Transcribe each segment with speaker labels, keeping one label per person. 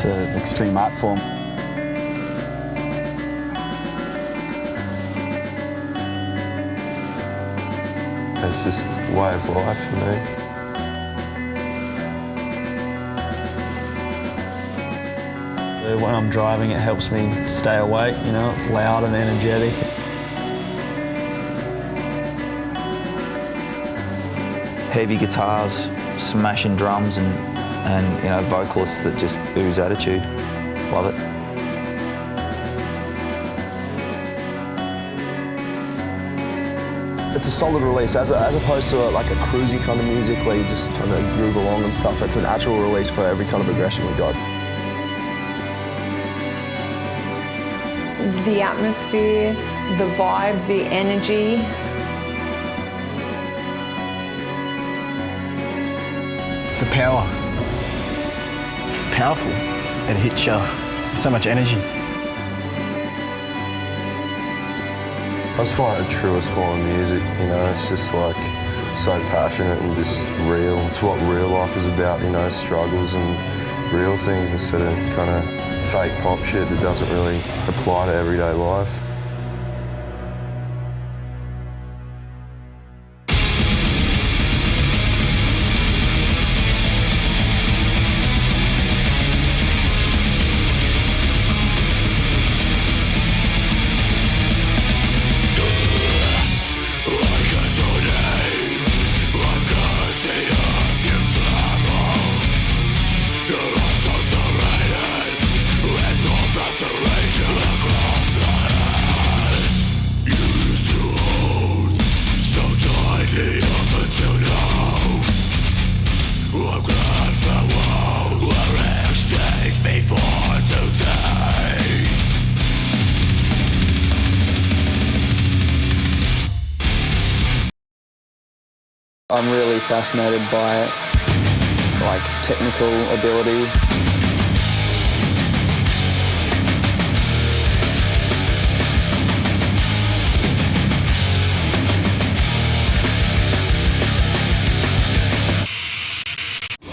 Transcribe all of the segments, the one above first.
Speaker 1: an extreme art form.
Speaker 2: It's just a way of life for me.
Speaker 3: When I'm driving, it helps me stay awake, you know, it's loud and energetic.
Speaker 4: Heavy guitars, smashing drums and you know, vocalists that just ooze attitude. Love it.
Speaker 5: It's a solid release, as opposed to like a cruisy kind of music where you just kind of groove along and stuff. It's an actual release for every kind of aggression we got.
Speaker 6: The atmosphere, the vibe, the energy.
Speaker 7: The power. Powerful. It hits you with so much energy.
Speaker 2: I just find it the truest form of music, you know, it's just like so passionate and just real. It's what real life is about, you know, struggles and real things instead of kind of fake pop shit that doesn't really apply to everyday life.
Speaker 3: I'm really fascinated by like technical ability.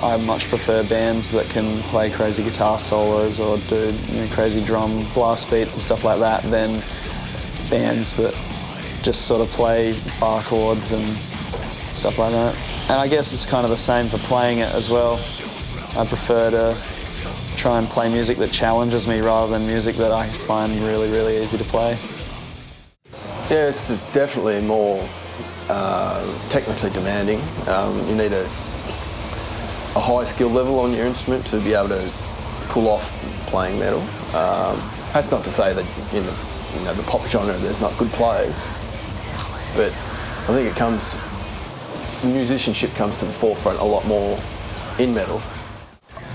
Speaker 3: I much prefer bands that can play crazy guitar solos or do, you know, crazy drum blast beats and stuff like that than bands that just sort of play bar chords and stuff like that. And I guess it's kind of the same for playing it as well. I prefer to try and play music that challenges me rather than music that I find really, really easy to play.
Speaker 8: Yeah, it's definitely more technically demanding. You need a high skill level on your instrument to be able to pull off playing metal. That's not to say that in the pop genre there's not good players, but I think musicianship comes to the forefront a lot more in metal.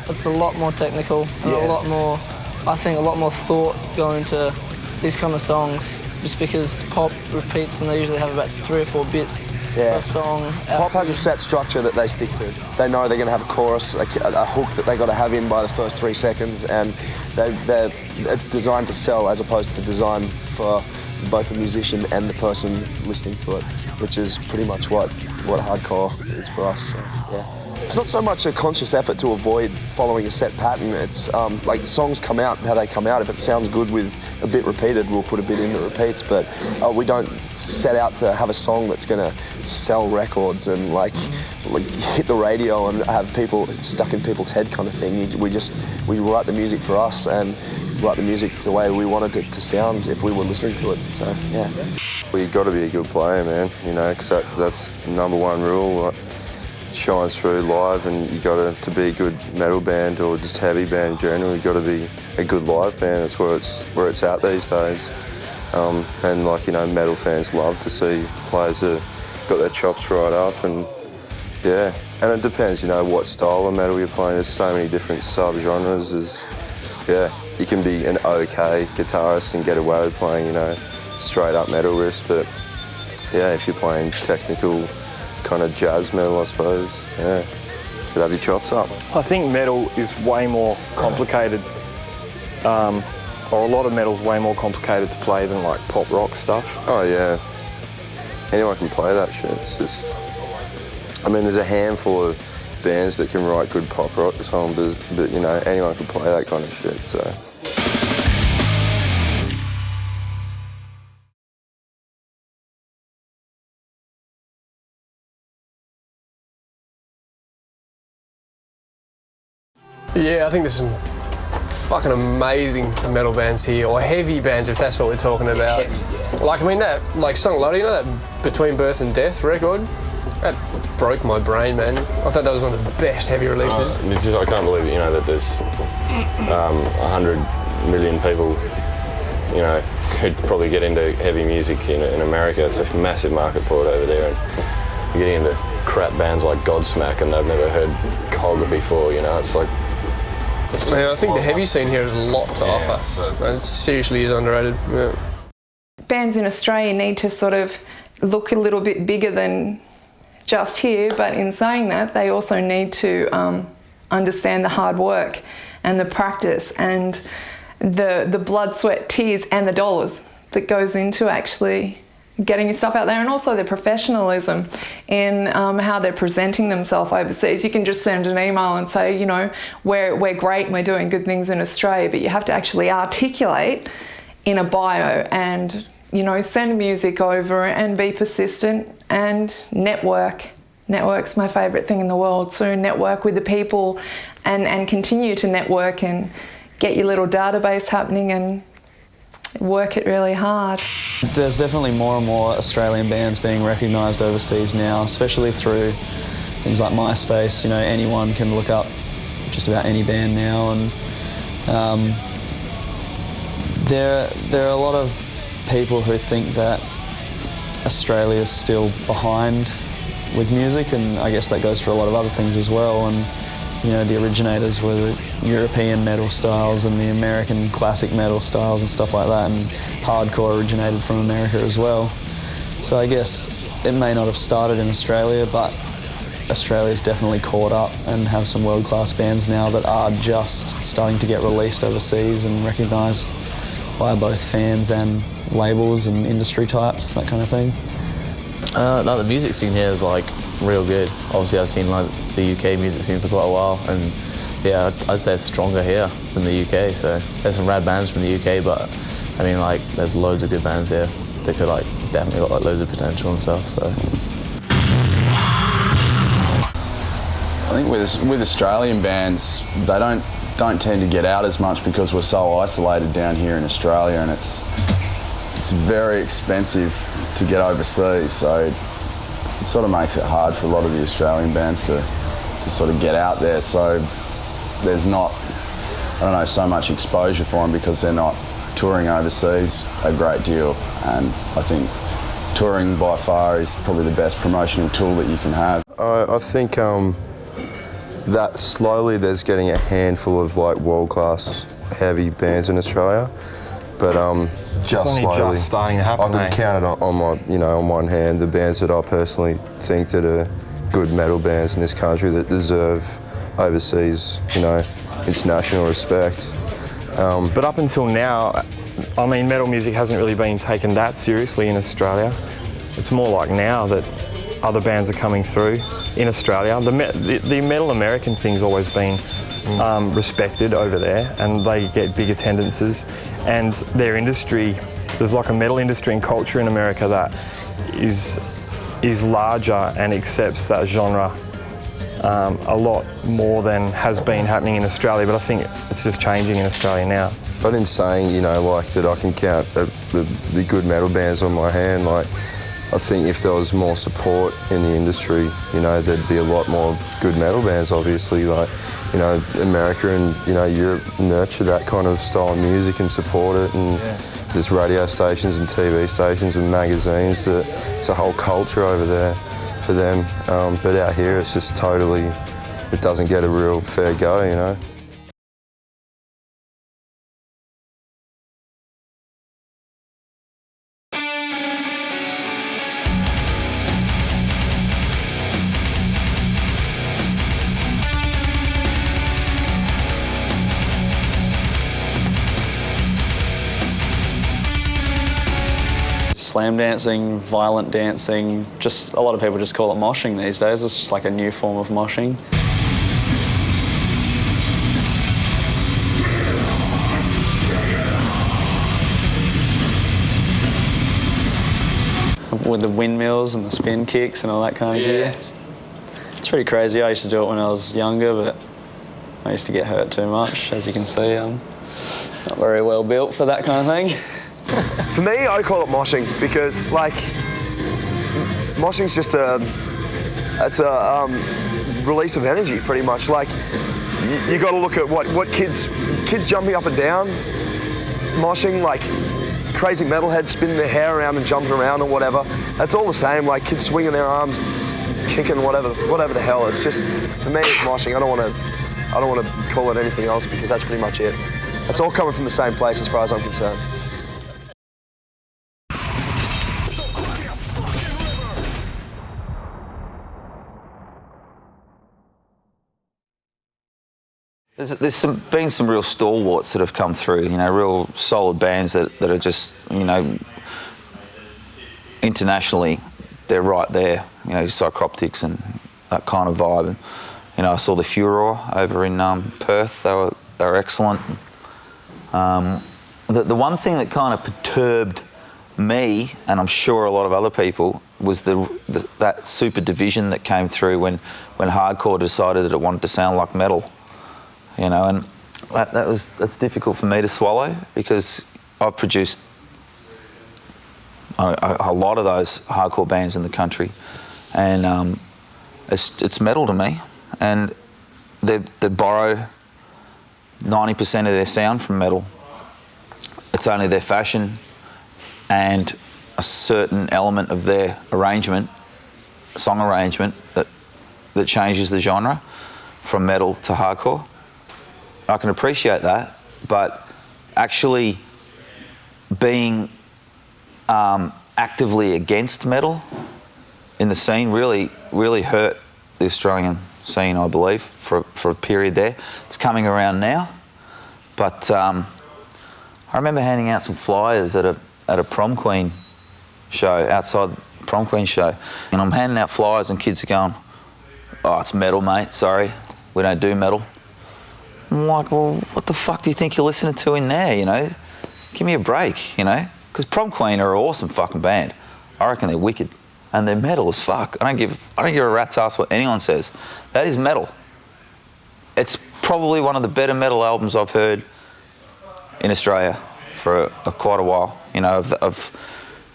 Speaker 9: It's a lot more technical and a lot more, I think, a lot more thought going into these kind of songs, just because pop repeats and they usually have about 3 or 4 bits per song.
Speaker 5: Pop has a set structure that they stick to. They know they're going to have a chorus, a hook that they got to have in by the first 3 seconds, and it's designed to sell as opposed to design for both the musician and the person listening to it, which is pretty much what hardcore is for us. So, yeah. It's not so much a conscious effort to avoid following a set pattern. It's like songs come out how they come out. If it sounds good with a bit repeated, we'll put a bit in that repeats, but we don't set out to have a song that's going to sell records and like hit the radio and have people stuck in people's head kind of thing. We write the music for us and write the music the way we wanted it to sound if we were listening to it. So, yeah.
Speaker 2: Well, you've got to be a good player, man, you know, because that's the #1 rule. It shines through live, and you got to be a good metal band or just heavy band in general. You've got to be a good live band. That's where it's at these days. And like, you know, metal fans love to see players that got their chops right up, and yeah. And it depends, you know, what style of metal you're playing. There's so many different sub-genres. You can be an okay guitarist and get away with playing, you know, straight up metal riffs, but yeah, if you're playing technical kind of jazz metal, I suppose, yeah, you could have your chops up.
Speaker 7: I think metal is way more complicated, or a lot of metal's way more complicated to play than like pop rock stuff.
Speaker 2: Oh yeah, anyone can play that shit. It's just, I mean, there's a handful of bands that can write good pop rock songs, but you know, anyone can play that kind of shit, so.
Speaker 1: Yeah, I think there's some fucking amazing metal bands here, or heavy bands if that's what we're talking about. Like, I mean, that, like, song Loto, you know that Between Birth and Death record? That broke my brain, man. I thought that was one of the best heavy releases.
Speaker 10: I can't believe, you know, that there's 100 million people, you know, could probably get into heavy music in America. It's a massive market for it over there, and you're getting into crap bands like Godsmack and they've never heard Cog before, you know, it's like...
Speaker 1: Yeah, I think the heavy scene here has a lot to offer. It seriously is underrated. Yeah.
Speaker 6: Bands in Australia need to sort of look a little bit bigger than just here, but in saying that, they also need to understand the hard work and the practice and the blood, sweat, tears and the dollars that goes into actually getting your stuff out there, and also their professionalism in how they're presenting themselves overseas. You can just send an email and say, you know, we're great and we're doing good things in Australia, but you have to actually articulate in a bio and, you know, send music over and be persistent and network. Network's my favourite thing in the world. So network with the people and continue to network and get your little database happening and work it really hard.
Speaker 3: There's definitely more and more Australian bands being recognised overseas now, especially through things like MySpace. You know, anyone can look up just about any band now, and there are a lot of people who think that Australia's still behind with music, and I guess that goes for a lot of other things as well. And you know, the originators were the European metal styles and the American classic metal styles and stuff like that, and hardcore originated from America as well. So I guess it may not have started in Australia, but Australia's definitely caught up and have some world-class bands now that are just starting to get released overseas and recognised by both fans and labels and industry types, that kind of thing.
Speaker 11: No, the music scene here is like real good. Obviously I've seen like the UK music scene for quite a while, and yeah, I'd say it's stronger here than the UK. So there's some rad bands from the UK, but I mean, like, there's loads of good bands here that could like definitely got like loads of potential and stuff. So
Speaker 12: I think with Australian bands, they don't tend to get out as much because we're so isolated down here in Australia, and it's very expensive to get overseas. So it sort of makes it hard for a lot of the Australian bands to sort of get out there. So there's not, I don't know, so much exposure for them because they're not touring overseas a great deal. And I think touring by far is probably the best promotional tool that you can have.
Speaker 2: I think that slowly there's getting a handful of like world-class heavy bands in Australia, but just slowly.
Speaker 7: Just starting to happen,
Speaker 2: I could count it on my, you know, on one hand, the bands that I personally think that are good metal bands in this country that deserve overseas, you know, international respect.
Speaker 7: But up until now, I mean, metal music hasn't really been taken that seriously in Australia. It's more like now that other bands are coming through in Australia. The metal American thing's always been respected over there, and they get big attendances. And their industry, there's like a metal industry and culture in America that is larger and accepts that genre a lot more than has been happening in Australia. But I think it's just changing in Australia now.
Speaker 2: But in saying, you know, like that I can count the good metal bands on my hand, like I think if there was more support in the industry, you know, there'd be a lot more good metal bands, obviously. Like, you know, America and, you know, Europe nurture that kind of style of music and support it, and there's radio stations and TV stations and magazines that it's a whole culture over there for them. But out here it's just totally, it doesn't get a real fair go, you know.
Speaker 3: Slam dancing, violent dancing, just a lot of people just call it moshing these days. It's just like a new form of moshing. with the windmills and the spin kicks and all that kind of gear. It's pretty crazy. I used to do it when I was younger, but I used to get hurt too much. As you can see, I'm not very well built for that kind of thing.
Speaker 5: For me, I call it moshing because, like, moshing's just a release of energy, pretty much. Like, you got to look at what kids jumping up and down, moshing, like crazy metalheads spinning their hair around and jumping around or whatever. That's all the same. Like kids swinging their arms, kicking whatever the hell. It's just, for me, it's moshing. I don't want to call it anything else because that's pretty much it. It's all coming from the same place as far as I'm concerned.
Speaker 4: There's been some real stalwarts that have come through, you know, real solid bands that are just, you know, internationally, they're right there, you know, Psychroptics and that kind of vibe. And, you know, I saw the Furor over in Perth, they were excellent. The one thing that kind of perturbed me, and I'm sure a lot of other people, was that super division that came through when hardcore decided that it wanted to sound like metal. You know, and that's difficult for me to swallow because I've produced a lot of those hardcore bands in the country, and it's metal to me, and they borrow 90% of their sound from metal. It's only their fashion and a certain element of their arrangement, song arrangement, that changes the genre from metal to hardcore. I can appreciate that, but actually being actively against metal in the scene really hurt the Australian scene, I believe, for a period there. It's coming around now, but I remember handing out some flyers at a Prom Queen show, outside the Prom Queen show, and I'm handing out flyers and kids are going, "Oh, it's metal, mate, sorry, we don't do metal." I'm like, well, what the fuck do you think you're listening to in there, you know? Give me a break, you know? Because Prom Queen are an awesome fucking band. I reckon they're wicked. And they're metal as fuck. I don't give a rat's ass what anyone says. That is metal. It's probably one of the better metal albums I've heard in Australia for quite a while. You know, of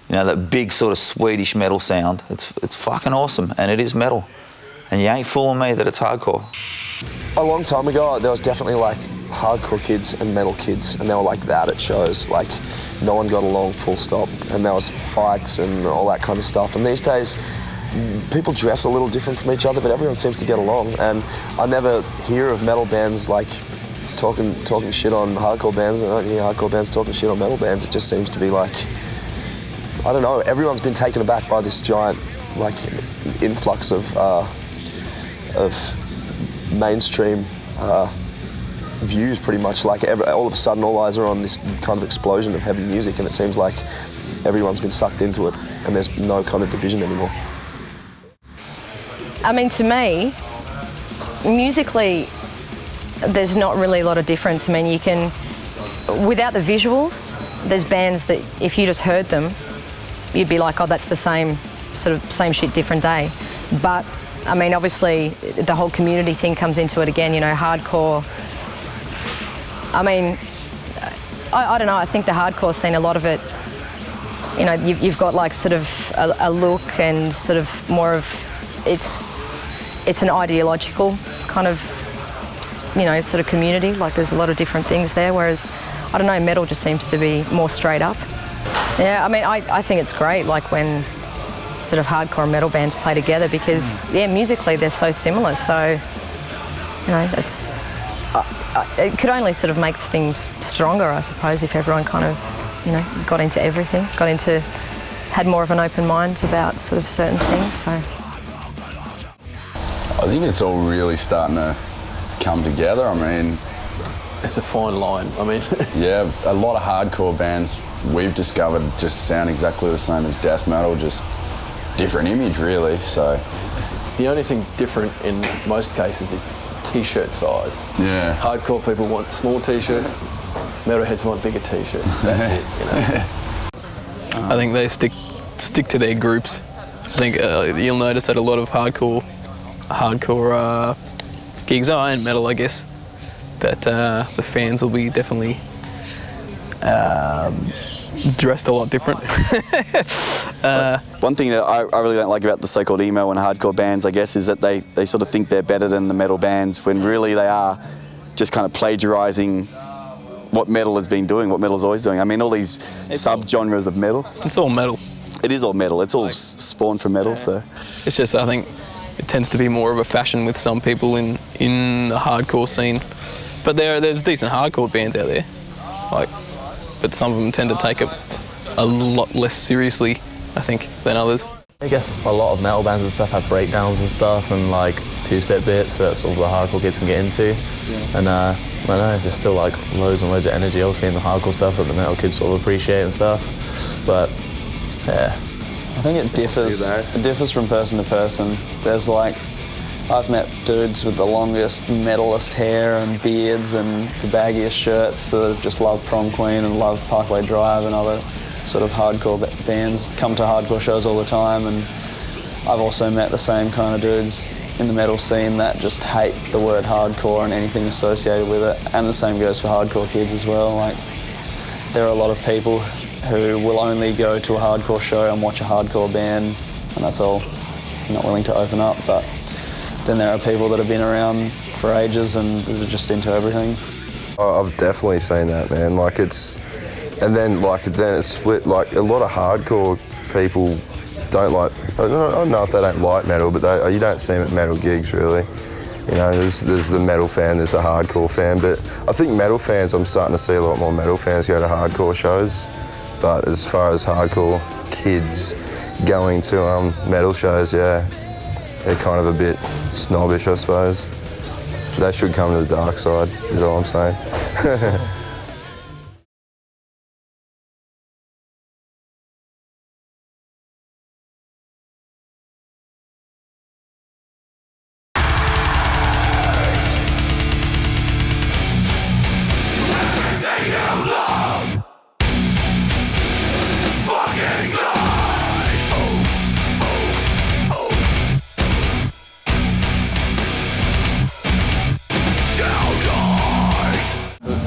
Speaker 4: you know, that big sort of Swedish metal sound. It's fucking awesome, and it is metal. And you ain't fooling me that it's hardcore.
Speaker 5: A long time ago, there was definitely like hardcore kids and metal kids, and they were like that at shows. Like, no one got along, full stop, and there was fights and all that kind of stuff. And these days, people dress a little different from each other, but everyone seems to get along. And I never hear of metal bands like talking shit on hardcore bands, and I don't hear hardcore bands talking shit on metal bands. It just seems to be like, I don't know. Everyone's been taken aback by this giant like influx of mainstream views, pretty much. Like all of a sudden all eyes are on this kind of explosion of heavy music, and it seems like everyone's been sucked into it and there's no kind of division anymore.
Speaker 13: I mean, to me, musically, there's not really a lot of difference. I mean, you can, without the visuals, there's bands that if you just heard them, you'd be like, oh, that's the same shit, different day. But I mean, obviously, the whole community thing comes into it again, you know, hardcore. I mean, I don't know, I think the hardcore scene, a lot of it, you know, you've got like sort of a look and sort of more of, it's an ideological kind of, you know, sort of community. Like there's a lot of different things there, whereas, I don't know, metal just seems to be more straight up. Yeah, I mean, I think it's great, like when sort of hardcore and metal bands play together because, yeah, musically they're so similar. So, you know, it could only sort of make things stronger, I suppose, if everyone kind of, you know, got into everything, had more of an open mind about sort of certain things. So,
Speaker 12: I think it's all really starting to come together. I mean,
Speaker 8: it's a fine line. I mean,
Speaker 12: yeah, a lot of hardcore bands we've discovered just sound exactly the same as death metal, just different image, really. So
Speaker 8: the only thing different in most cases is t-shirt size.
Speaker 12: Yeah.
Speaker 8: Hardcore people want small t-shirts. Metalheads want bigger t-shirts. That's it, you know.
Speaker 14: I think they stick stick to their groups. I think you'll notice that a lot of hardcore gigs are, and metal, I guess, that the fans will be definitely dressed a lot different.
Speaker 15: One thing that I really don't like about the so-called emo and hardcore bands, I guess, is that they sort of think they're better than the metal bands when really they are just kind of plagiarising what metal has been doing, what metal's always doing. I mean, all these sub-genres of metal.
Speaker 14: It's all metal.
Speaker 15: It is all metal. It's all spawned from metal, so.
Speaker 14: It's just, I think, it tends to be more of a fashion with some people in the hardcore scene. But there's decent hardcore bands out there, but some of them tend to take it a lot less seriously, I think, than others.
Speaker 11: I guess a lot of metal bands and stuff have breakdowns and stuff and like two-step bits that sort of the hardcore kids can get into. Yeah. And I don't know, there's still like loads and loads of energy obviously in the hardcore stuff that the metal kids sort of appreciate and stuff. But yeah.
Speaker 3: I think it differs. It differs from person to person. There's like, I've met dudes with the longest metalist hair and beards and the baggiest shirts that have just loved Prom Queen and love Parkway Drive and other sort of hardcore bands, come to hardcore shows all the time, and I've also met the same kind of dudes in the metal scene that just hate the word hardcore and anything associated with it, and the same goes for hardcore kids as well. Like, there are a lot of people who will only go to a hardcore show and watch a hardcore band, and that's all. Not willing to open up, but then there are people that have been around for ages and that are just into everything.
Speaker 2: I've definitely seen that, man. Like, it's, and then it's split. Like, a lot of hardcore people don't like, I don't know if they don't like metal, but you don't see them at metal gigs really. You know, there's the metal fan, there's a hardcore fan, but I think metal fans, I'm starting to see a lot more metal fans go to hardcore shows. But as far as hardcore kids going to metal shows, yeah, they're kind of a bit snobbish, I suppose. They should come to the dark side, is all I'm saying.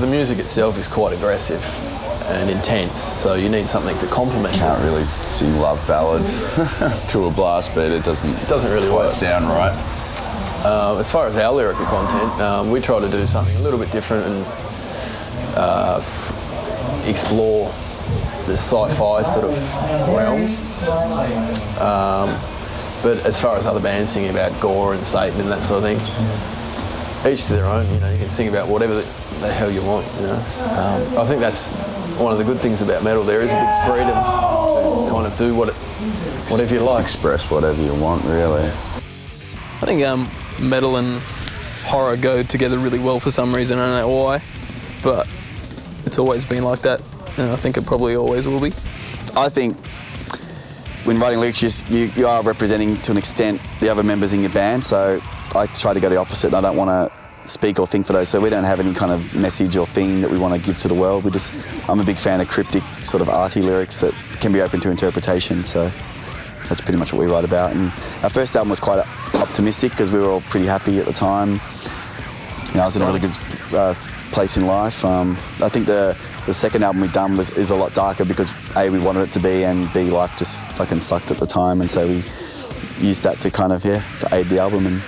Speaker 8: The music itself is quite aggressive and intense, so you need something to complement it.
Speaker 12: Can't really sing love ballads to a blast beat. It doesn't
Speaker 8: really
Speaker 12: quite
Speaker 8: work.
Speaker 12: sound right.
Speaker 8: As far as our lyrical content, we try to do something a little bit different and explore the sci-fi sort of realm. But as far as other bands singing about gore and Satan and that sort of thing, each to their own. You know, you can sing about whatever the hell you want. You know, I think that's one of the good things about metal. There is a bit of freedom to kind of do whatever you like.
Speaker 12: Express whatever you want, really.
Speaker 14: I think metal and horror go together really well for some reason. I don't know why, but it's always been like that, and I think it probably always will be.
Speaker 15: I think when writing lyrics, you are representing to an extent the other members in your band, so I try to go the opposite. I don't want to speak or think for those, so we don't have any kind of message or theme that we want to give to the world. I'm a big fan of cryptic, sort of arty lyrics that can be open to interpretation, so that's pretty much what we write about. And our first album was quite optimistic because we were all pretty happy at the time. You know, I was in a really good place in life. I think the second album we've done is a lot darker because A, we wanted it to be, and B, life just fucking sucked at the time, and so we used that to kind of, to aid the album and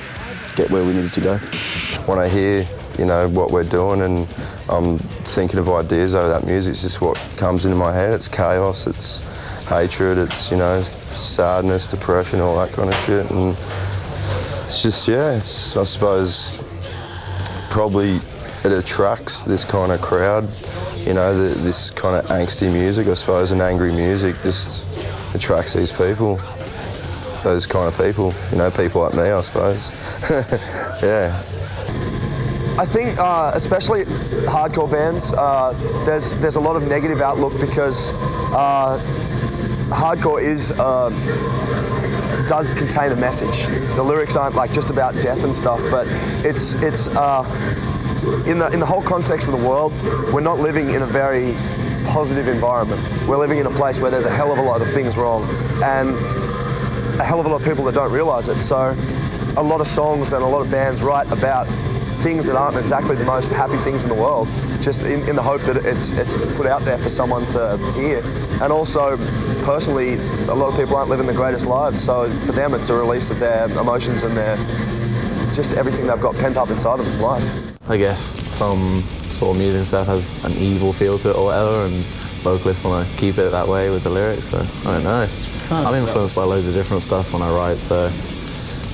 Speaker 15: get where we needed to go.
Speaker 2: When I hear, you know, what we're doing and I'm thinking of ideas over that music, it's just what comes into my head. It's chaos, it's hatred, it's, you know, sadness, depression, all that kind of shit. And it's just, it's, I suppose, probably it attracts this kind of crowd, you know, this kind of angsty music, I suppose, and angry music just attracts these people. Those kind of people, you know, people like me, I suppose. Yeah.
Speaker 5: I think, especially hardcore bands, there's a lot of negative outlook because hardcore does contain a message. The lyrics aren't like just about death and stuff, but it's in the whole context of the world, we're not living in a very positive environment. We're living in a place where there's a hell of a lot of things wrong and a hell of a lot of people that don't realise it. So a lot of songs and a lot of bands write about things that aren't exactly the most happy things in the world, just in the hope that it's put out there for someone to hear. And also, personally, a lot of people aren't living the greatest lives, so for them it's a release of their emotions and their just everything they've got pent up inside them from life.
Speaker 11: I guess some sort of music stuff has an evil feel to it or whatever, and vocalists want to keep it that way with the lyrics, so I don't know. I'm influenced by loads of different stuff when I write, so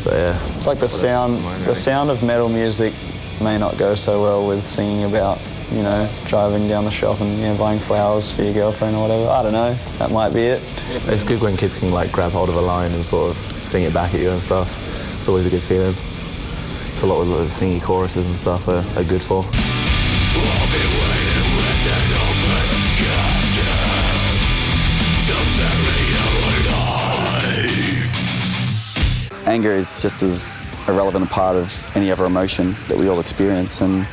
Speaker 11: yeah.
Speaker 3: It's like the sound of metal music may not go so well with singing about, you know, driving down the shop and, you know, buying flowers for your girlfriend or whatever. I don't know, that might be it.
Speaker 11: It's good when kids can like grab hold of a line and sort of sing it back at you and stuff. It's always a good feeling. It's a lot of the singy choruses and stuff are good for.
Speaker 15: Anger is just as irrelevant a part of any other emotion that we all experience, and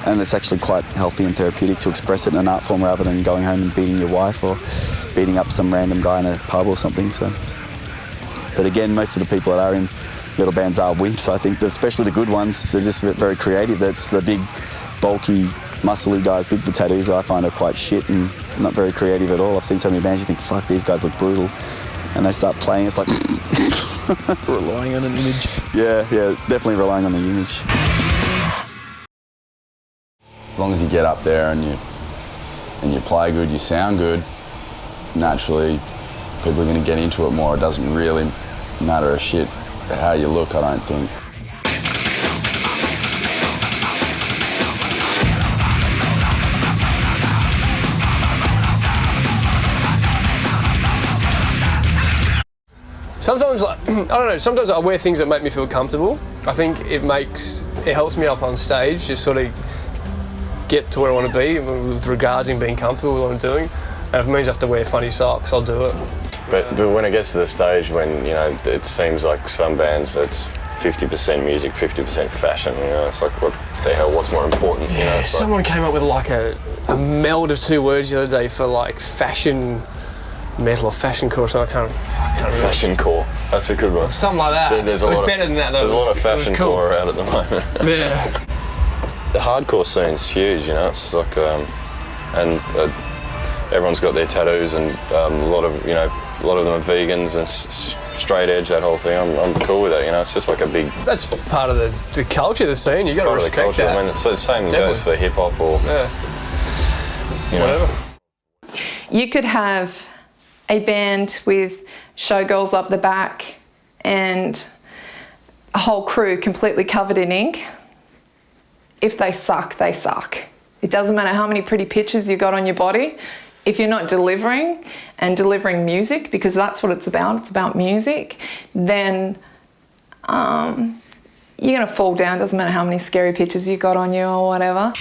Speaker 15: it's actually quite healthy and therapeutic to express it in an art form rather than going home and beating your wife or beating up some random guy in a pub or something. So, but again, most of the people that are in metal bands are wimps. I think, especially the good ones, they're just very creative. That's the big, bulky, muscly guys with the tattoos that I find are quite shit and not very creative at all. I've seen so many bands you think, fuck, these guys look brutal, and they start playing, it's like
Speaker 14: relying on an image.
Speaker 15: Yeah, definitely relying on the image.
Speaker 12: As long as you get up there and you play good, you sound good, naturally people are going to get into it more. It doesn't really matter a shit how you look, I don't think.
Speaker 1: Sometimes, like, I don't know, sometimes I wear things that make me feel comfortable. I think it helps me up on stage, just sort of get to where I want to be with regards in being comfortable with what I'm doing. And if it means I have to wear funny socks, I'll do it.
Speaker 10: But when it gets to the stage when, you know, it seems like some bands, it's 50% music, 50% fashion, you know, it's like, what the hell, what's more important? You know,
Speaker 1: someone came up with like a meld of two words the other day for like fashion metal or fashion core, so I can't remember.
Speaker 10: Fashion core, that's a good one.
Speaker 1: Something like that.
Speaker 10: There's a lot
Speaker 1: better than that.
Speaker 10: There's a lot of fashion core around at the moment.
Speaker 1: Yeah.
Speaker 10: The hardcore scene's huge, you know, it's like, everyone's got their tattoos, and a lot of them are vegans and straight edge, that whole thing. I'm cool with that, you know, it's just like a big...
Speaker 1: That's part of the culture of the scene, you got to respect that.
Speaker 10: I mean, it's the same goes for hip hop or, you know.
Speaker 1: Whatever.
Speaker 6: You could have a band with showgirls up the back and a whole crew completely covered in ink. If they suck, they suck. It doesn't matter how many pretty pictures you got on your body. If you're not delivering music, because that's what it's about music, then you're gonna fall down. Doesn't matter how many scary pictures you got on you or whatever.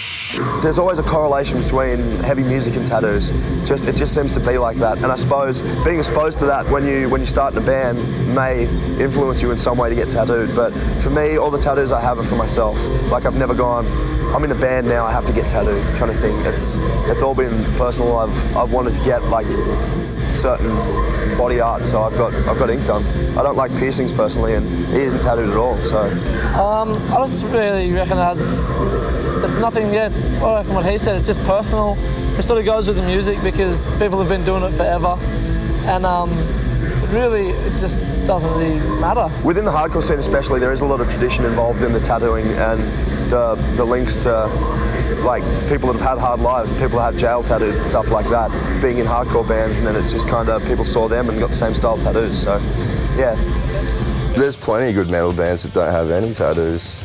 Speaker 5: There's always a correlation between heavy music and tattoos. It just seems to be like that. And I suppose being exposed to that when you start in a band may influence you in some way to get tattooed. But for me, all the tattoos I have are for myself. Like, I've never gone, I'm in a band now, I have to get tattooed, kind of thing. It's all been personal. I've wanted to get like certain body art, so I've got ink done. I don't like piercings personally, and he isn't tattooed at all. So
Speaker 9: I just really reckon it's nothing. Yeah, it's I reckon what he said. It's just personal. It sort of goes with the music because people have been doing it forever, and it just doesn't really matter.
Speaker 5: Within the hardcore scene especially, there is a lot of tradition involved in the tattooing and the links to like people that have had hard lives and people that have jail tattoos and stuff like that, being in hardcore bands, and then it's just kind of people saw them and got the same style tattoos, so yeah.
Speaker 2: There's plenty of good metal bands that don't have any tattoos.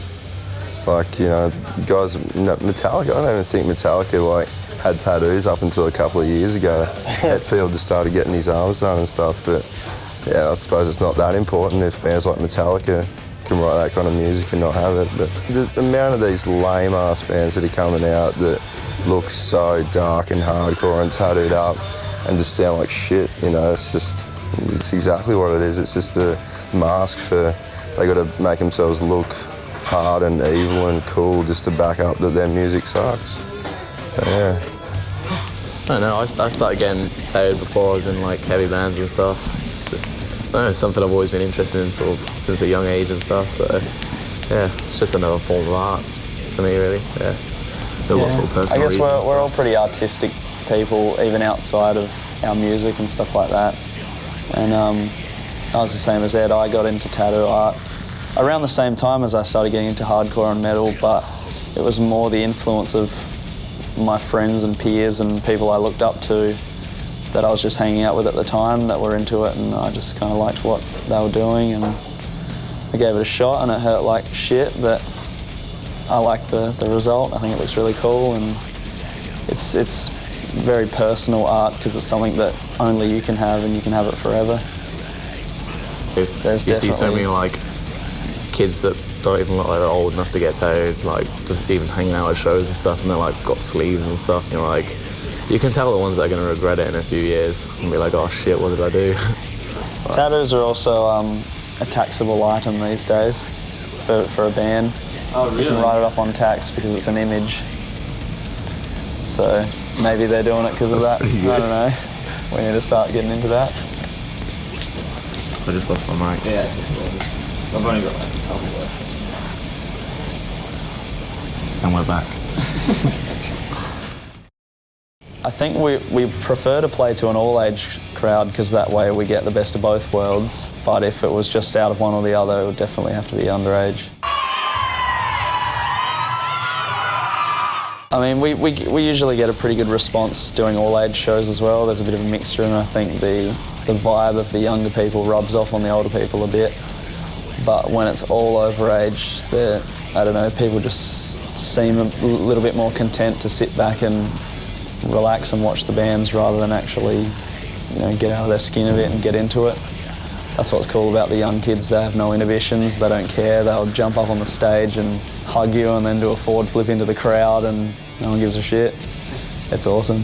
Speaker 2: Like, you know, guys, Metallica, I don't even think Metallica like had tattoos up until a couple of years ago. Hetfield just started getting his arms done and stuff, but yeah, I suppose it's not that important if bands like Metallica can write that kind of music and not have it. But the amount of these lame-ass bands that are coming out that look so dark and hardcore and tattooed up and just sound like shit, you know, it's exactly what it is. It's just a mask for, they got to make themselves look hard and evil and cool just to back up that their music sucks. But yeah.
Speaker 11: I don't know, I started getting tattooed before I was in like heavy bands and stuff. It's just, I don't know, something I've always been interested in sort of since a young age and stuff, so yeah, it's just another form of art for me really, yeah. Lots of personal
Speaker 3: I guess
Speaker 11: reasons.
Speaker 3: we're all pretty artistic people, even outside of our music and stuff like that. And I was the same as Ed, I got into tattoo art around the same time as I started getting into hardcore and metal, but it was more the influence of my friends and peers and people I looked up to that I was just hanging out with at the time that were into it, and I just kind of liked what they were doing, and I gave it a shot, and it hurt like shit, but I like the result. I think it looks really cool, and it's very personal art because it's something that only you can have, and you can have it forever.
Speaker 11: You see so many like kids that don't even look like they're old enough to get tattooed, like just even hanging out at shows and stuff, and they're like got sleeves and stuff, and you're like, you can tell the ones that are going to regret it in a few years and be like, oh shit, what did I do?
Speaker 3: Tattoos are also a taxable item these days for a band.
Speaker 14: Oh, really?
Speaker 3: You can write it off on tax because it's an image. So maybe they're doing it because of that. I don't know. We need to start getting into that.
Speaker 11: I just lost my mic.
Speaker 3: Yeah, it's okay. I've only got like a couple left.
Speaker 11: And we're back.
Speaker 3: I think we prefer to play to an all-age crowd because that way we get the best of both worlds. But if it was just out of one or the other, it would definitely have to be underage. I mean, we usually get a pretty good response doing all-age shows as well. There's a bit of a mixture, and I think the vibe of the younger people rubs off on the older people a bit. But when it's all overage, I don't know, people just seem a little bit more content to sit back and relax and watch the bands rather than actually, you know, get out of their skin a bit and get into it. That's what's cool about the young kids. They have no inhibitions, they don't care. They'll jump up on the stage and hug you and then do a forward flip into the crowd and no one gives a shit. It's awesome.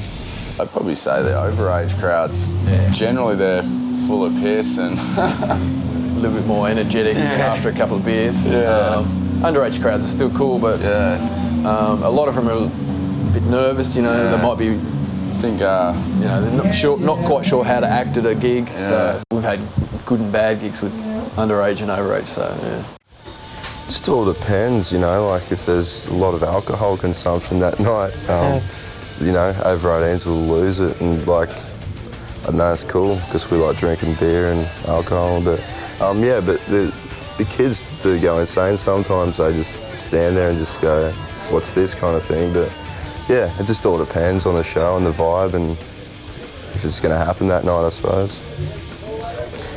Speaker 12: I'd probably say the overage crowds, generally they're full of piss and
Speaker 8: a little bit more energetic after a couple of beers. Underage crowds are still cool, but a lot of them are a bit nervous, you know, they might be,
Speaker 12: you
Speaker 8: know, they're not quite sure how to act at a gig. So we've had good and bad gigs with underage and overage, so yeah.
Speaker 2: Just all depends, you know, like if there's a lot of alcohol consumption that night, you know, over 18s will lose it, and like, I don't know, it's cool because we like drinking beer and alcohol, but yeah, but the kids do go insane sometimes. They just stand there and just go, what's this kind of thing, but yeah, it just all depends on the show and the vibe and if it's going to happen that night, I suppose.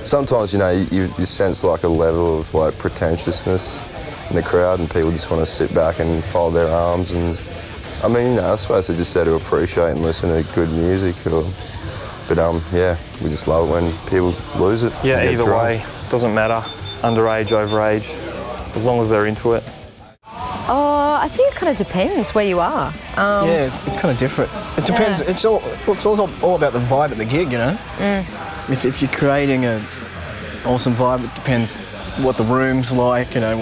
Speaker 2: Sometimes, you know, you sense like a level of like pretentiousness in the crowd and people just want to sit back and fold their arms, and I mean, you know, I suppose they're just there to appreciate and listen to good music, but yeah, we just love it when people lose it.
Speaker 7: Yeah, either way, doesn't matter, underage, overage, as long as they're into it.
Speaker 13: Oh, I think it kind of depends where you are.
Speaker 1: Yeah, it's kind of different. It depends.
Speaker 13: Yeah.
Speaker 1: It's all about the vibe at the gig, you know. If you're creating an awesome vibe, it depends what the room's like, you know,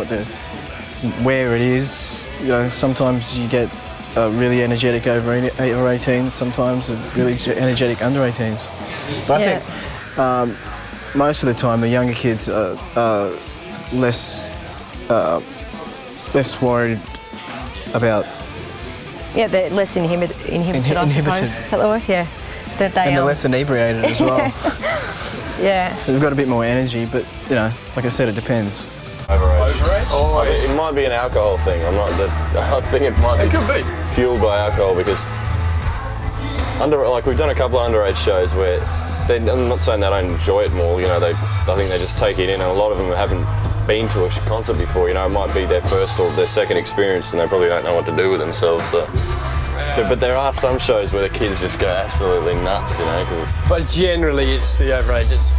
Speaker 1: where it is. You know, sometimes you get really energetic over 18s, sometimes really energetic under 18s. But I think most of the time the younger kids are less worried about.
Speaker 13: Yeah, they're less inhibited, I suppose. Is that the word? Yeah. That they,
Speaker 1: and they're less inebriated as well.
Speaker 13: Yeah.
Speaker 1: So they've got a bit more energy, but you know, like I said, it depends.
Speaker 10: Overage? Oh, it might be an alcohol thing. I think it might be fueled by alcohol because like we've done a couple of underage shows where I'm not saying they don't enjoy it more. You know, I think they just take it in, and a lot of them haven't been to a concert before. You know, it might be their first or their second experience, and they probably don't know what to do with themselves. So. But there are some shows where the kids just go absolutely nuts, you know.
Speaker 1: But generally, it's the overages.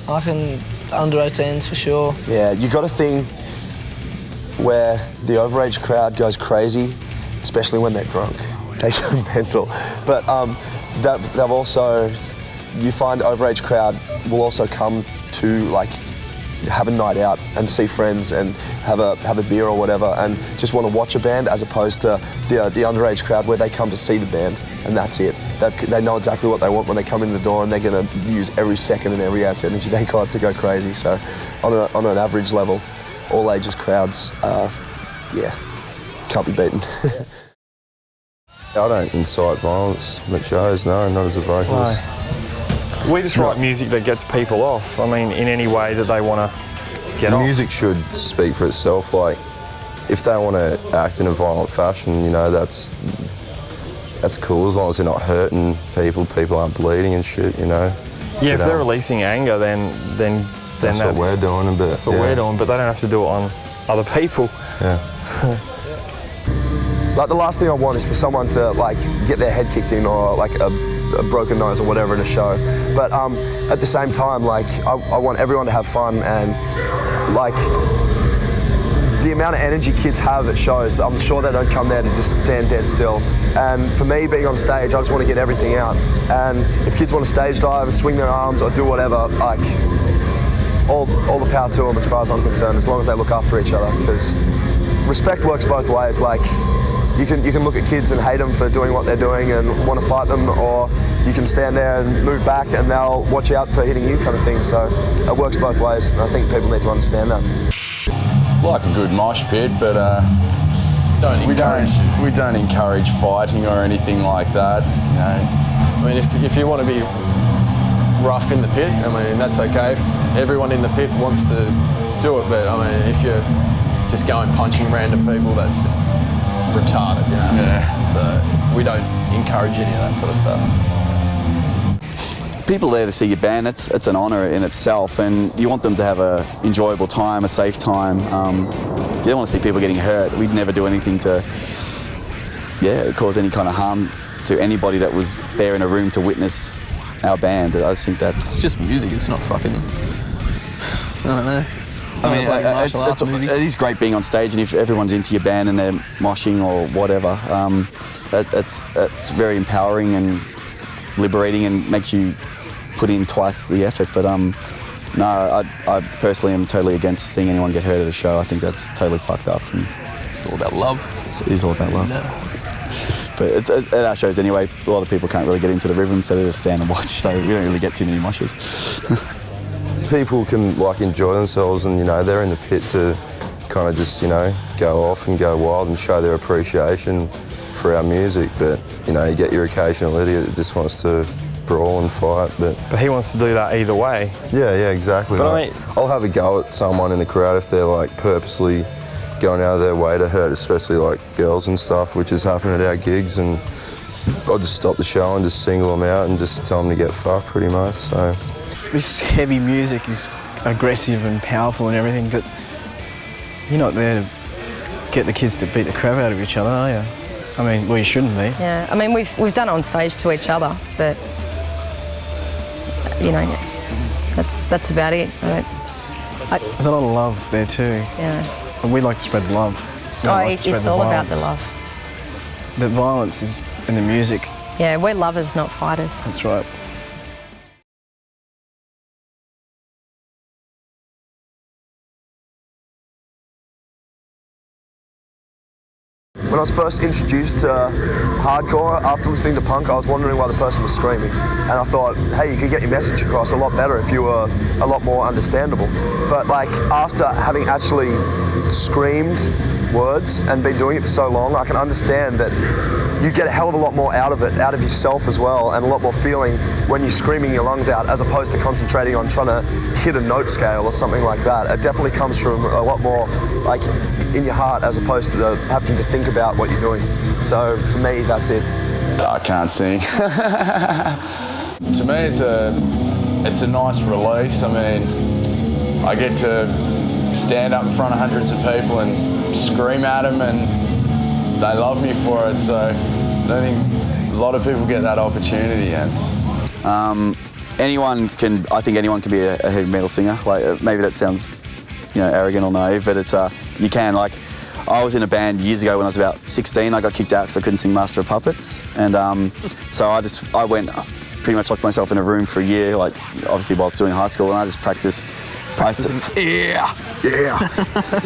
Speaker 9: I reckon under 18s for sure.
Speaker 5: Yeah, you got a thing where the overage crowd goes crazy, especially when they're drunk. They go mental. But they've also, you find overage crowd will also come to like have a night out and see friends and have a beer or whatever and just want to watch a band, as opposed to the underage crowd where they come to see the band and that's it. They know exactly what they want when they come in the door, and they're going to use every second and every ounce of energy they got to go crazy. So on an average level, all ages crowds, can't be beaten.
Speaker 2: I don't incite violence at shows, no, not as a vocalist.
Speaker 7: No. We just write music that gets people off. I mean, in any way that they want to get off.
Speaker 2: The music should speak for itself. Like, if they want to act in a violent fashion, you know, that's cool, as long as they're not hurting people aren't bleeding and shit, you know.
Speaker 7: Yeah, if they're releasing anger, then
Speaker 2: that's what we're doing. But
Speaker 7: that's what we're doing, but they don't have to do it on other people.
Speaker 2: Yeah.
Speaker 5: Like, the last thing I want is for someone to like get their head kicked in, or like a broken nose or whatever in a show. But at the same time, like, I want everyone to have fun, and like the amount of energy kids have at shows, I'm sure they don't come there to just stand dead still. And for me, being on stage, I just want to get everything out. And if kids want to stage dive and swing their arms or do whatever, like, all the power to them as far as I'm concerned, as long as they look after each other, because respect works both ways. Like, you can look at kids and hate them for doing what they're doing and want to fight them, or you can stand there and move back and they'll watch out for hitting you, kind of thing. So it works both ways, and I think people need to understand that.
Speaker 12: Like a good mosh pit, but we don't encourage fighting or anything like that. You know.
Speaker 8: I mean, if you want to be rough in the pit, I mean, that's okay. If everyone in the pit wants to do it, but I mean, if you're just going punching random people, that's just retarded, you know.
Speaker 12: Yeah.
Speaker 8: So we don't encourage any of that sort of stuff.
Speaker 15: People there to see your band, it's an honour in itself, and you want them to have an enjoyable time, a safe time. You don't want to see people getting hurt. We'd never do anything to cause any kind of harm to anybody that was there in a room to witness our band. I just think that's...
Speaker 14: It's just music, it's not fucking... I don't know.
Speaker 15: I mean, it is great being on stage, and if everyone's into your band and they're moshing or whatever, it's very empowering and liberating and makes you put in twice the effort. But no, I personally am totally against seeing anyone get hurt at a show. I think that's totally fucked up. And
Speaker 14: it's all about love.
Speaker 15: It is all about love. No. But it's at our shows anyway, a lot of people can't really get into the rhythm, so they just stand and watch, so we don't really get too many moshes.
Speaker 2: People can like enjoy themselves, and you know, they're in the pit to kind of just, you know, go off and go wild and show their appreciation for our music. But you know, you get your occasional idiot that just wants to brawl and fight. But
Speaker 7: he wants to do that either way.
Speaker 2: Yeah, exactly.
Speaker 7: But
Speaker 2: like, I'll have a go at someone in the crowd if they're like purposely going out of their way to hurt, especially like girls and stuff, which has happened at our gigs, and I'll just stop the show and just single them out and just tell them to get fucked, pretty much. So
Speaker 16: this heavy music is aggressive and powerful and everything, but you're not there to get the kids to beat the crap out of each other, are you? I mean, well, you shouldn't be.
Speaker 13: Yeah, I mean, we've done it on stage to each other, but you know, that's about it.
Speaker 16: There's a lot of love there too.
Speaker 13: Yeah.
Speaker 16: And we like to spread love.
Speaker 13: It's all about the love.
Speaker 16: The violence is in the music.
Speaker 13: Yeah, we're lovers, not fighters.
Speaker 16: That's right.
Speaker 5: When I was first introduced to hardcore, after listening to punk, I was wondering why the person was screaming. And I thought, hey, you could get your message across a lot better if you were a lot more understandable. But like, after having actually screamed words and been doing it for so long, I can understand that you get a hell of a lot more out of it, out of yourself as well, and a lot more feeling when you're screaming your lungs out, as opposed to concentrating on trying to hit a note scale or something like that. It definitely comes from a lot more like in your heart, as opposed to having to think about what you're doing. So for me, that's it.
Speaker 12: I can't sing. To me, it's a nice release. I mean, I get to stand up in front of hundreds of people and scream at them, and they love me for it. So I don't think a lot of people get that opportunity.
Speaker 15: I think anyone can be a heavy metal singer. Like, maybe that sounds, you know, arrogant or naive, but it's you can. Like, I was in a band years ago when I was about 16. I got kicked out because I couldn't sing Master of Puppets, and so I went pretty much locked myself in a room for a year, like obviously while doing high school, and I just practiced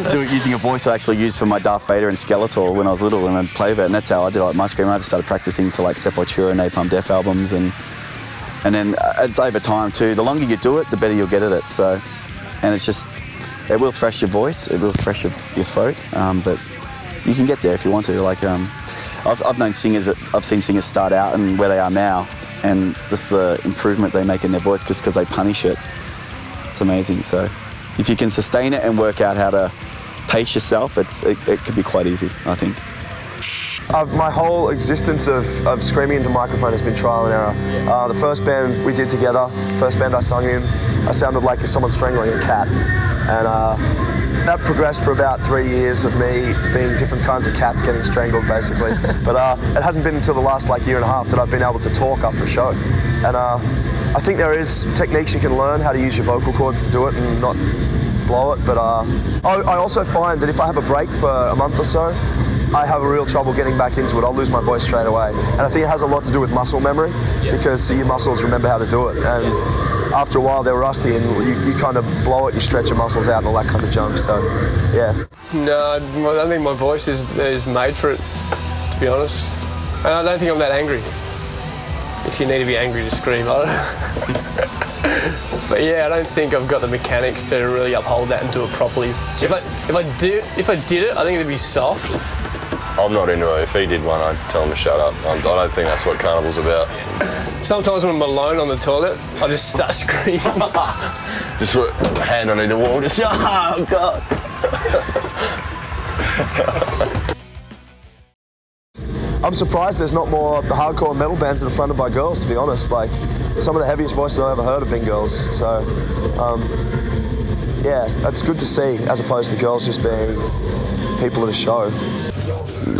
Speaker 15: Using a voice I actually used for my Darth Vader and Skeletor when I was little, and I'd play that, and that's how I did like my scream. I just started practicing to like Sepultura and Napalm Death albums, and then it's over time too. The longer you do it, the better you'll get at it. So, and it's just, it will thresh your voice, it will thresh your throat, but you can get there if you want to. Like, I've known singers that I've seen singers start out and where they are now, and just the improvement they make in their voice just because they punish it. It's amazing. So if you can sustain it and work out how to pace yourself, it can be quite easy, I think.
Speaker 5: My whole existence of screaming into microphone has been trial and error. The first band we did together, first band I sung in, I sounded like someone strangling a cat. And that progressed for about 3 years of me being different kinds of cats getting strangled, basically. But it hasn't been until the last year and a half that I've been able to talk after a show. And I think there is techniques you can learn how to use your vocal cords to do it and not blow it. But I also find that if I have a break for a month or so, I have a real trouble getting back into it. I'll lose my voice straight away. And I think it has a lot to do with muscle memory, because your muscles remember how to do it. And after a while they're rusty, and you kind of blow it, you stretch your muscles out and all that kind of junk, so yeah. No,
Speaker 1: I don't think my voice is made for it, to be honest. And I don't think I'm that angry. If you need to be angry to scream, I don't know. But yeah, I don't think I've got the mechanics to really uphold that and do it properly. If I did it, I think it'd be soft.
Speaker 10: I'm not into it. If he did one, I'd tell him to shut up. I don't think that's what Karnivool's about.
Speaker 1: Sometimes when I'm alone on the toilet, I just start screaming.
Speaker 10: Just put a hand on either wall, just, oh God.
Speaker 5: I'm surprised there's not more hardcore metal bands that are fronted by girls, to be honest. Like, some of the heaviest voices I've ever heard have been girls. So, yeah, that's good to see, as opposed to girls just being people at a show.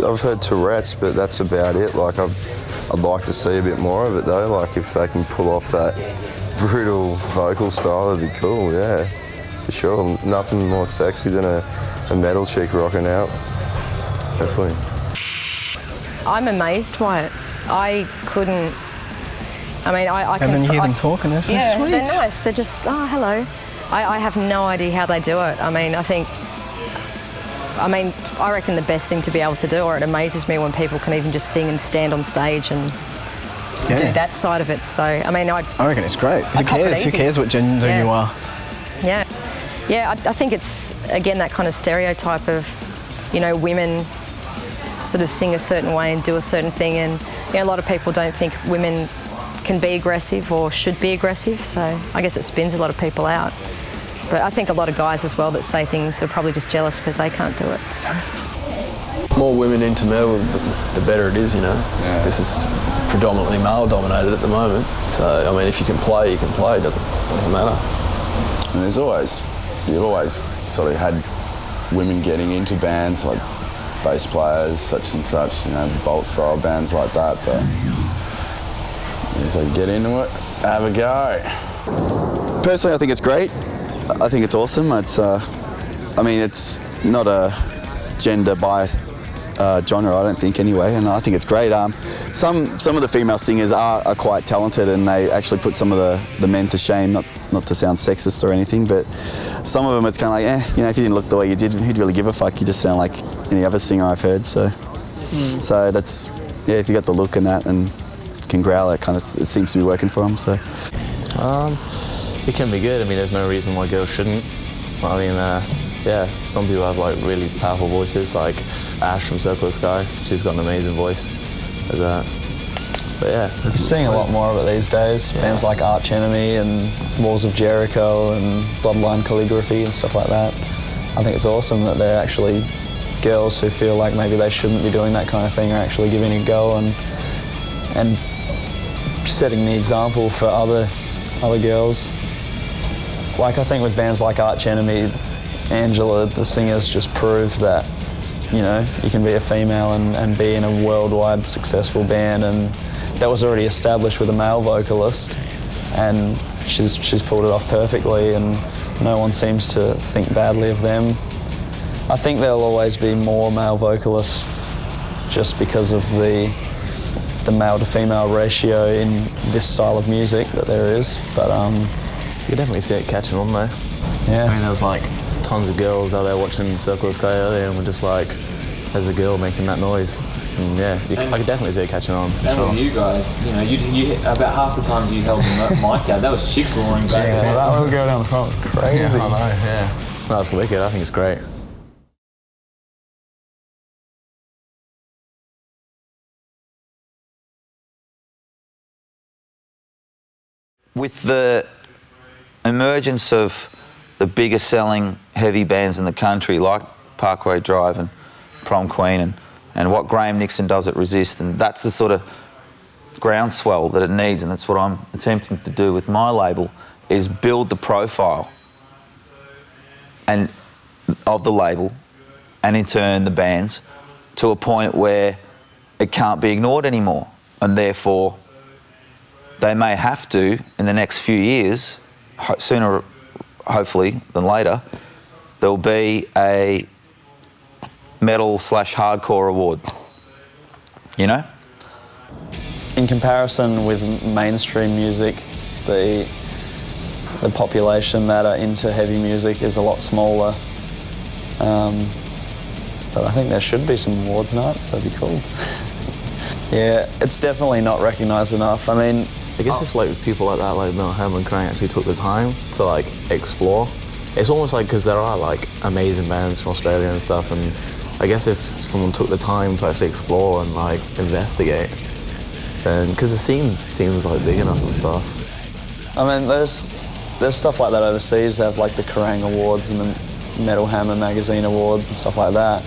Speaker 2: I've heard Tourette's, but that's about it. Like, I'd like to see a bit more of it though. Like, if they can pull off that brutal vocal style, that'd be cool, yeah. For sure. Nothing more sexy than a metal chick rocking out. Definitely.
Speaker 13: I'm amazed by it. I couldn't, I mean, I can...
Speaker 16: And then you hear them talking, they're so sweet.
Speaker 13: They're nice. They're just, oh, hello. I have no idea how they do it. I mean, I reckon the best thing to be able to do, or it amazes me when people can even just sing and stand on stage and do that side of it. So, I mean, I
Speaker 16: reckon it's great. Who cares? Who cares what gender you are?
Speaker 13: Yeah. Yeah, I think it's, again, that kind of stereotype of, you know, women sort of sing a certain way and do a certain thing, and you know, a lot of people don't think women can be aggressive or should be aggressive, so I guess it spins a lot of people out. But I think a lot of guys as well that say things are probably just jealous because they can't do it. So.
Speaker 8: More women into metal, the better it is, you know. Yeah. This is predominantly male-dominated at the moment, so I mean, if you can play, you can play. It doesn't matter.
Speaker 12: And you've always sort of had women getting into bands like bass players, such and such, you know, bolt thrower bands like that, but if they get into it, have a go.
Speaker 15: Personally, I think it's great. I think it's awesome. It's, I mean, it's not a gender-biased genre, I don't think, anyway, and I think it's great. Some of the female singers are quite talented, and they actually put some of the men to shame, not to sound sexist or anything, but some of them it's kind of like, you know, if you didn't look the way you did, who'd really give a fuck? You just sound like any other singer I've heard, so so that's, yeah, if you got the look and that and can growl, it seems to be working for them, so.
Speaker 11: It can be good. I mean, there's no reason why girls shouldn't. I mean, yeah, some people have like really powerful voices, like Ash from Circle of Sky. She's got an amazing voice. But yeah,
Speaker 3: you're seeing a lot more of it these days. Yeah. Bands like Arch Enemy and Walls of Jericho and Bloodline Calligraphy and stuff like that. I think it's awesome that they're actually girls who feel like maybe they shouldn't be doing that kind of thing are actually giving it a go and setting the example for other girls. Like, I think with bands like Arch Enemy, Angela, the singers, just proved that, you know, you can be a female and be in a worldwide successful band, and that was already established with a male vocalist, and she's pulled it off perfectly, and no one seems to think badly of them. I think there'll always be more male vocalists just because of the male to female ratio in this style of music that there is, but
Speaker 11: you can definitely see it catching on though. Yeah. I mean, there was like tons of girls out there watching Circle of Sky earlier, and we're just like, there's a girl making that noise. And yeah, I could definitely see it catching on.
Speaker 17: And
Speaker 11: sure.
Speaker 17: with you guys, you know, you about half the times you held the mic out, that was chicks roaring back.
Speaker 11: Yeah,
Speaker 16: that little girl down the front, crazy.
Speaker 11: Yeah, I know, yeah. That's wicked, I think it's great.
Speaker 4: With the emergence of the biggest selling heavy bands in the country, like Parkway Drive and Prom Queen, and what Graham Nixon does at Resist, and that's the sort of groundswell that it needs, and that's what I'm attempting to do with my label, is build the profile and of the label, and in turn the bands, to a point where it can't be ignored anymore, and therefore they may have to, in the next few years, sooner hopefully than later, there'll be a metal/hardcore award, you know?
Speaker 3: In comparison with mainstream music, the population that are into heavy music is a lot smaller. But I think there should be some awards nights, that'd be cool. Yeah, it's definitely not recognised enough. I mean,
Speaker 11: I guess if like people like that, like Mel Ham and Crane, actually took the time to like explore, it's almost like, because there are like amazing bands from Australia and stuff, and I guess if someone took the time to actually explore and like investigate, then because the scene seems like big enough and stuff.
Speaker 3: I mean, there's stuff like that overseas. They have like the Kerrang Awards and the Metal Hammer Magazine Awards and stuff like that.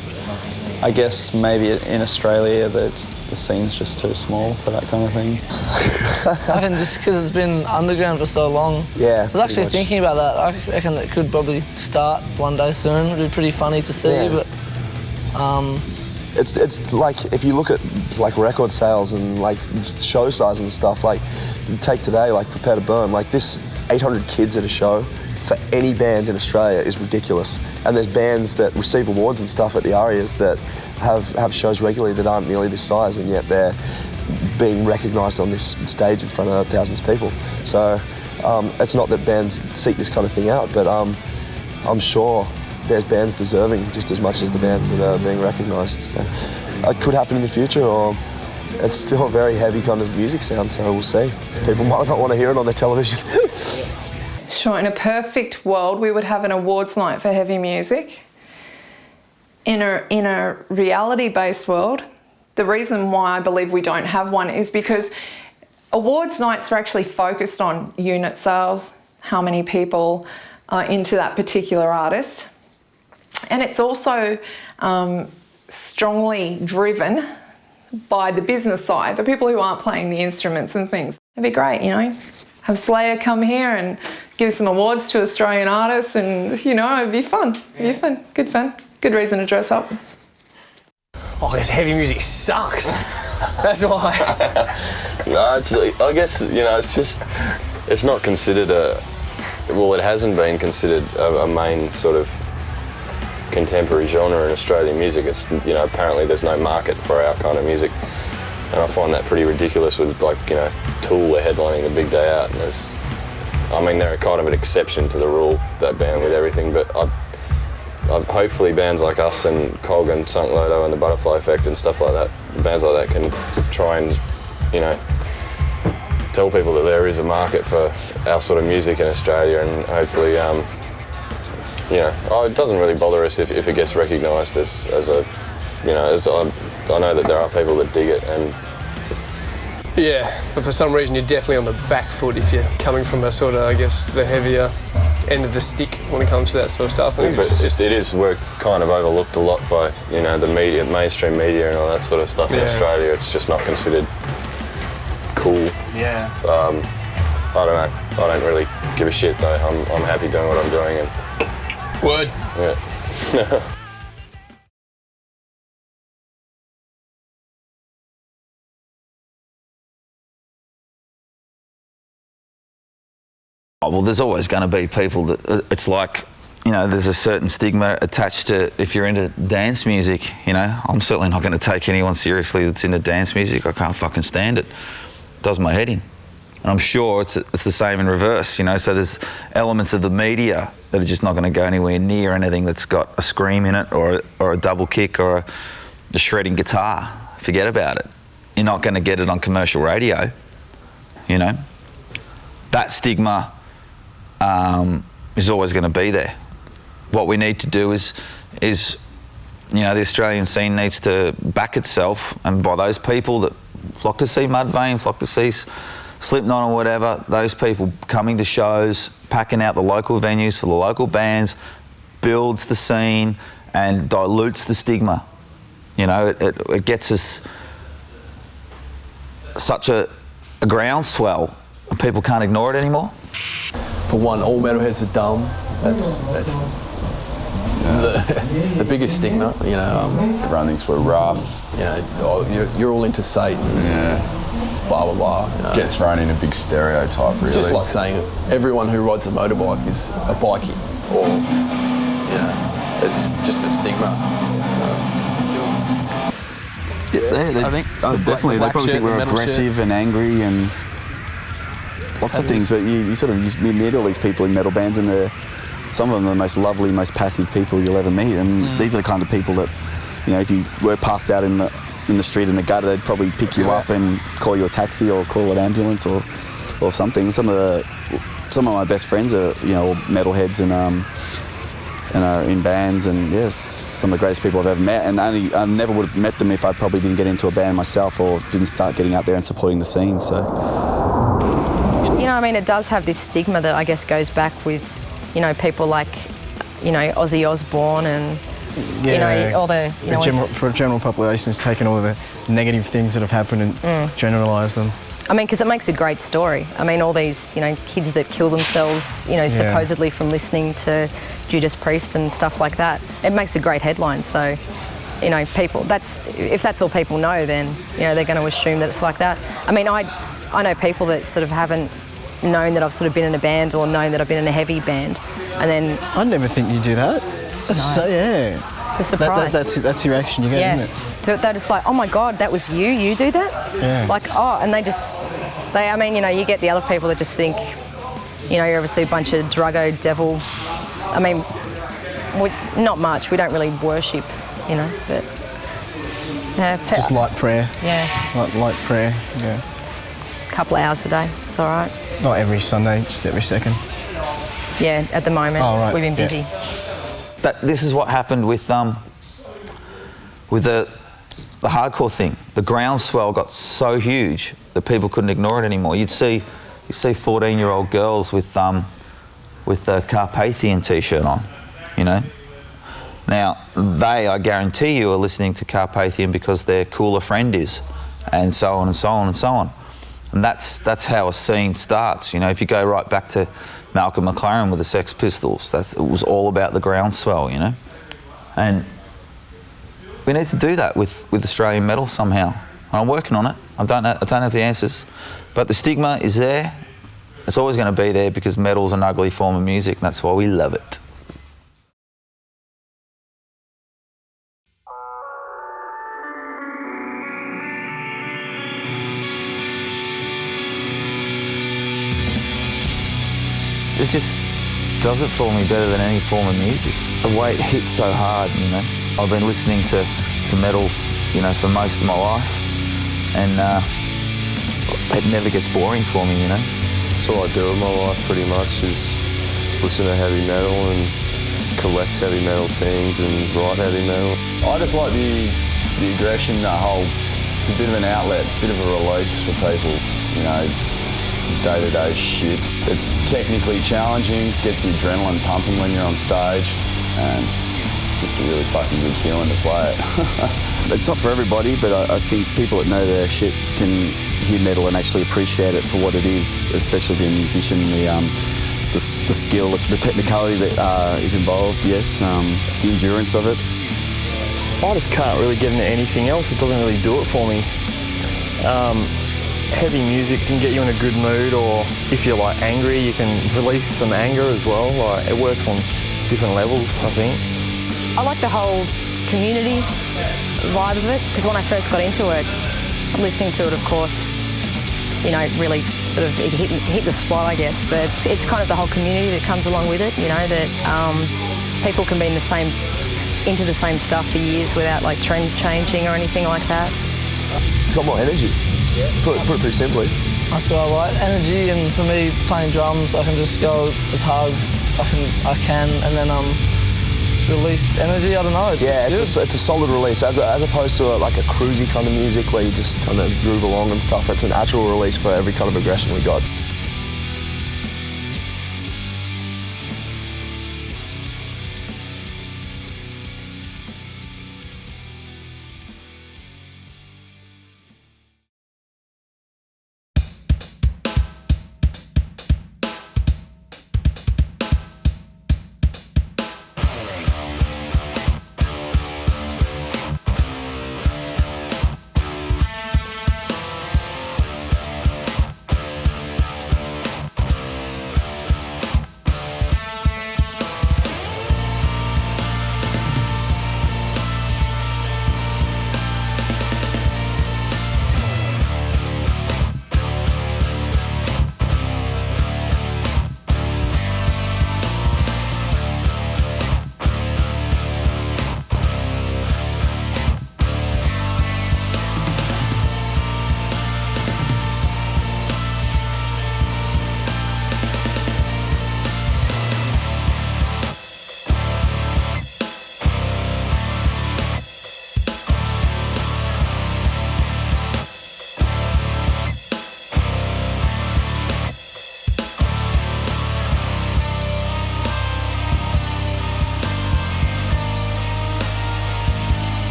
Speaker 3: I guess maybe in Australia the scene's just too small for that kind of thing.
Speaker 9: I reckon just because it's been underground for so long.
Speaker 5: Yeah.
Speaker 9: I was actually thinking about that. I reckon it could probably start one day soon. It'd be pretty funny to see, but.
Speaker 5: It's like, if you look at like record sales and like show size and stuff, like take today, like Prepare to Burn, like this 800 kids at a show for any band in Australia is ridiculous. And there's bands that receive awards and stuff at the Arias that have shows regularly that aren't nearly this size, and yet they're being recognised on this stage in front of thousands of people. So it's not that bands seek this kind of thing out, but I'm sure there's bands deserving just as much as the bands that are being recognised. So it could happen in the future, or it's still a very heavy kind of music sound, so we'll see. People might not want to hear it on their television.
Speaker 6: Sure, in a perfect world, we would have an awards night for heavy music. In a reality-based world, the reason why I believe we don't have one is because awards nights are actually focused on unit sales, how many people are into that particular artist. And it's also strongly driven by the business side, the people who aren't playing the instruments and things. It'd be great, you know, have Slayer come here and give some awards to Australian artists, and, you know, it'd be fun. It'd be fun. Good reason to dress up.
Speaker 1: Oh, this heavy music sucks. That's why.
Speaker 10: No, I guess, you know, it's not considered it hasn't been considered a main sort of contemporary genre in Australian music. It's, you know, apparently there's no market for our kind of music, and I find that pretty ridiculous with, like, you know, Tool are headlining the big day out, and they're kind of an exception to the rule, that band, with everything, but hopefully bands like us and Cog and Sunk Loto and the Butterfly Effect and stuff like that, bands like that can try and, you know, tell people that there is a market for our sort of music in Australia, and hopefully, you know, it doesn't really bother us if it gets recognised as a, you know, I know that there are people that dig it, and
Speaker 1: yeah, but for some reason you're definitely on the back foot if you're coming from a sort of, I guess, the heavier end of the stick when it comes to that sort of stuff.
Speaker 10: We're kind of overlooked a lot by, you know, the media, mainstream media and all that sort of stuff in Australia. It's just not considered cool.
Speaker 1: Yeah.
Speaker 10: I don't know. I don't really give a shit though. I'm happy doing what I'm doing. And
Speaker 1: word.
Speaker 10: Yeah.
Speaker 4: Oh, well, there's always going to be people that, it's like, you know, there's a certain stigma attached to if you're into dance music, you know. I'm certainly not going to take anyone seriously that's into dance music. I can't fucking stand it. It does my head in. And I'm sure it's the same in reverse, you know. So there's elements of the media that are just not going to go anywhere near anything that's got a scream in it or a double kick or a shredding guitar. Forget about it. You're not going to get it on commercial radio, you know. That stigma is always going to be there. What we need to do is, you know, the Australian scene needs to back itself, and by those people that flock to see Mudvayne, flock to see Slipknot or whatever, those people coming to shows, packing out the local venues for the local bands, builds the scene and dilutes the stigma. You know, it gets us such a groundswell, and people can't ignore it anymore.
Speaker 8: For one, all metalheads are dumb. That's the biggest stigma. You know,
Speaker 12: everyone thinks we're rough.
Speaker 8: You know, you're all into Satan.
Speaker 12: Yeah.
Speaker 8: Blah blah blah. You know.
Speaker 12: Get thrown in a big stereotype. Really.
Speaker 8: It's just like saying everyone who rides a motorbike is a bikie, or you know, it's just a stigma.
Speaker 15: Yeah, I think definitely. They probably think we're aggressive and angry and lots of things. But you meet all these people in metal bands, and some of them are the most lovely, most passive people you'll ever meet. And these are the kind of people that, you know, if you were passed out in the street in the gutter, they'd probably pick you up and call you a taxi or call an ambulance or something. Some of my best friends are, you know, metalheads and are in bands, and yes, some of the greatest people I've ever met. And I never would have met them if I probably didn't get into a band myself or didn't start getting out there and supporting the scene. So,
Speaker 13: you know, I mean, it does have this stigma that I guess goes back with, you know, people like, you know, Ozzy Osbourne and you know, all the, you know,
Speaker 16: for a general population, it's taken all the negative things that have happened and generalised them.
Speaker 13: I mean, because it makes a great story. I mean, all these, you know, kids that kill themselves, you know, supposedly from listening to Judas Priest and stuff like that. It makes a great headline. So, you know, people, if that's all people know, then, you know, they're going to assume that it's like that. I mean, I know people that sort of haven't known that I've sort of been in a band or known that I've been in a heavy band, and then...
Speaker 16: I never think you do that. That's so,
Speaker 13: It's a surprise.
Speaker 16: That's the reaction you get, isn't it?
Speaker 13: They're just like, oh my God, that was you? You do that?
Speaker 16: Yeah.
Speaker 13: Like, oh, and I mean, you know, you get the other people that just think, you know, you're obviously a bunch of druggo devil. I mean, not much. We don't really worship, you know, but...
Speaker 16: just light prayer.
Speaker 13: Yeah.
Speaker 16: Light prayer, yeah.
Speaker 13: Just a couple of hours a day, it's all right.
Speaker 16: Not every Sunday, just every second.
Speaker 13: Yeah, at the moment, we've been busy.
Speaker 4: This is what happened with the hardcore thing. The groundswell got so huge that people couldn't ignore it anymore. You see 14-year-old girls with a Carpathian T-shirt on, you know. Now they, I guarantee you, are listening to Carpathian because their cooler friend is, and so on and so on and so on. And that's how a scene starts. You know, if you go right back to Malcolm McLaren with the Sex Pistols, it was all about the groundswell, you know. And we need to do that with Australian metal somehow. And I'm working on it. I don't have the answers, but the stigma is there. It's always going to be there because metal's an ugly form of music, and that's why we love it. It just does it for me better than any form of music. The way it hits so hard, you know. I've been listening to metal, you know, for most of my life, and it never gets boring for me, you know.
Speaker 2: That's all I do in my life pretty much, is listen to heavy metal and collect heavy metal things and write heavy metal.
Speaker 12: I just like the aggression, it's a bit of an outlet, a bit of a release for people, you know. Day-to-day shit. It's technically challenging, gets the adrenaline pumping when you're on stage, and it's just a really fucking good feeling to play it.
Speaker 15: It's not for everybody, but I think people that know their shit can hear metal and actually appreciate it for what it is, especially being a musician, the skill, the technicality that is involved, yes, the endurance of it.
Speaker 7: I just can't really get into anything else. It doesn't really do it for me. Heavy music can get you in a good mood, or if you're like angry, you can release some anger as well. Like, it works on different levels, I think.
Speaker 13: I like the whole community vibe of it, because when I first got into it, listening to it, of course, you know, really sort of it hit the spot, I guess. But it's kind of the whole community that comes along with it, you know, that people can be into the same stuff for years without like trends changing or anything like that.
Speaker 5: It's got more energy. Put it pretty simply.
Speaker 9: That's what I like, energy, and for me, playing drums, I can just go as hard as I can, and then just release energy. I don't know.
Speaker 5: It's a solid release, as opposed to like a cruisy kind of music where you just kind of groove along and stuff. It's an actual release for every kind of aggression we got.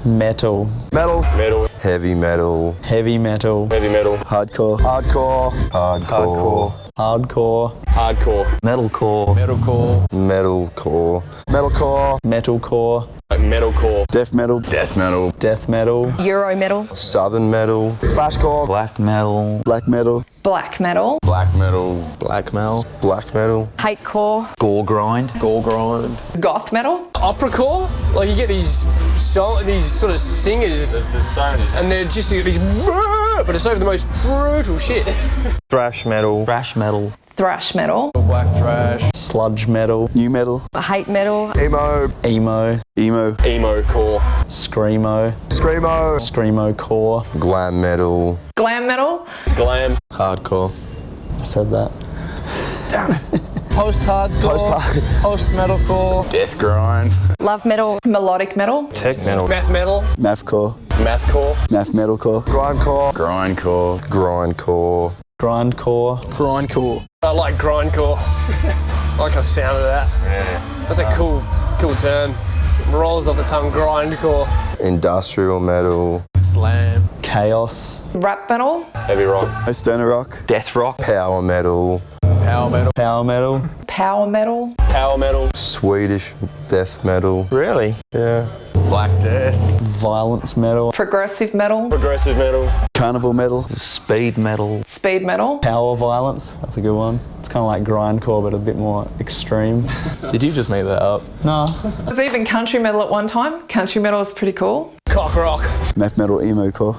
Speaker 3: Metal.
Speaker 5: Metal.
Speaker 10: Metal.
Speaker 2: Heavy metal.
Speaker 3: Heavy metal.
Speaker 10: Heavy metal.
Speaker 3: Hardcore.
Speaker 5: Hardcore.
Speaker 2: Hardcore.
Speaker 3: Hardcore.
Speaker 10: Hardcore.
Speaker 4: Metalcore.
Speaker 1: Metalcore.
Speaker 2: Metalcore.
Speaker 5: Metalcore.
Speaker 3: Metalcore.
Speaker 10: Metalcore.
Speaker 3: Death metal.
Speaker 12: Death metal.
Speaker 3: Death metal.
Speaker 13: Euro metal.
Speaker 2: Southern metal.
Speaker 5: Flashcore.
Speaker 4: Black metal.
Speaker 3: Black metal.
Speaker 6: Black metal.
Speaker 12: Black metal.
Speaker 1: Black metal.
Speaker 2: Black metal.
Speaker 13: Hatecore.
Speaker 4: Gore grind.
Speaker 1: Gore grind.
Speaker 6: Goth metal.
Speaker 1: Operacore. Like you get these sort of singers, and they're just these, but it's over the most brutal shit.
Speaker 7: Thrash metal.
Speaker 4: Thrash metal.
Speaker 6: Thrash metal.
Speaker 1: Black thrash.
Speaker 3: Sludge metal. New metal.
Speaker 13: Hate metal.
Speaker 5: Emo.
Speaker 3: Emo.
Speaker 5: Emo.
Speaker 10: Emo core.
Speaker 3: Screamo.
Speaker 5: Screamo.
Speaker 3: Screamo core.
Speaker 2: Glam metal.
Speaker 6: Glam metal.
Speaker 10: Glam.
Speaker 1: Hardcore.
Speaker 3: I said that.
Speaker 9: Post-hardcore. Post-metalcore.
Speaker 12: Death grind.
Speaker 13: Love metal.
Speaker 6: Melodic metal.
Speaker 7: Tech metal.
Speaker 1: Math metal.
Speaker 3: Mathcore.
Speaker 10: Mathcore.
Speaker 3: Math metalcore.
Speaker 5: Grindcore.
Speaker 12: Grindcore.
Speaker 2: Grindcore.
Speaker 3: Grindcore.
Speaker 1: Grindcore. I like grindcore. I like the sound of that. Yeah. That's a cool term. Rolls off the tongue, grindcore.
Speaker 2: Industrial metal.
Speaker 1: Slam.
Speaker 3: Chaos.
Speaker 6: Rap metal.
Speaker 10: Heavy rock.
Speaker 3: Stoner rock.
Speaker 4: Death rock.
Speaker 2: Power metal.
Speaker 1: Power metal.
Speaker 3: Power metal.
Speaker 6: Power metal.
Speaker 10: Power metal.
Speaker 2: Swedish death metal.
Speaker 7: Really?
Speaker 2: Yeah.
Speaker 8: Black Death.
Speaker 3: Violence metal.
Speaker 6: Progressive metal.
Speaker 8: Progressive metal.
Speaker 15: Carnivool metal.
Speaker 4: Speed metal.
Speaker 6: Speed metal.
Speaker 3: Power violence. That's a good one. It's kind of like grindcore, but a bit more extreme.
Speaker 14: Did you just make that up?
Speaker 3: No.
Speaker 6: There was even country metal at one time. Country metal was pretty cool.
Speaker 1: Cock rock.
Speaker 15: Math metal, emo core.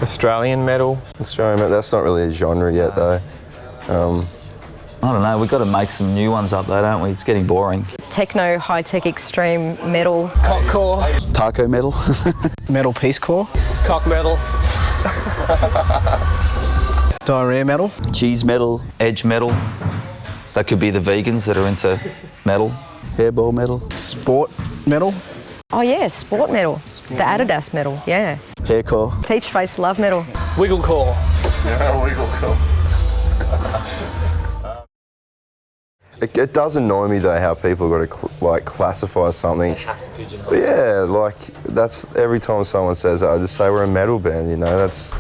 Speaker 7: Australian metal.
Speaker 2: Australian metal, that's not really a genre yet though.
Speaker 4: I don't know, we've got to make some new ones up though, don't we? It's getting boring.
Speaker 13: Techno, high-tech, extreme metal.
Speaker 1: Cockcore.
Speaker 15: Taco metal.
Speaker 16: Metal peace core.
Speaker 1: Cock metal.
Speaker 16: Diarrhea metal.
Speaker 15: Cheese metal.
Speaker 4: Edge metal. That could be the vegans that are into metal.
Speaker 15: Hairball metal.
Speaker 16: Sport metal.
Speaker 13: Oh yeah, sport metal. The Adidas metal, yeah.
Speaker 15: Haircore.
Speaker 13: Peach face love metal.
Speaker 1: Wigglecore.
Speaker 2: Yeah, Lyrical. It does annoy me though how people got to like classify something. But yeah, like that's every time someone says that, I just say we're a metal band. You know, that's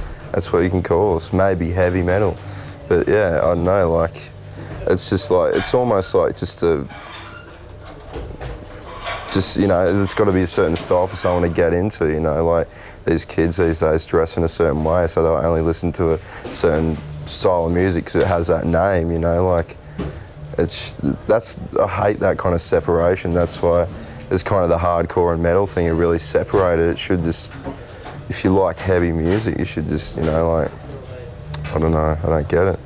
Speaker 2: what you can call us. Maybe heavy metal, but yeah, I don't know. Like it's just like it's almost like just you know, there's got to be a certain style for someone to get into. You know, like these kids these days dress in a certain way, so they'll only listen to a certain style of music because it has that name. You know, like. I hate that kind of separation. That's why it's kind of the hardcore and metal thing are really separated. It should just, if you like heavy music, you should just, you know, like, I don't know, I don't get it.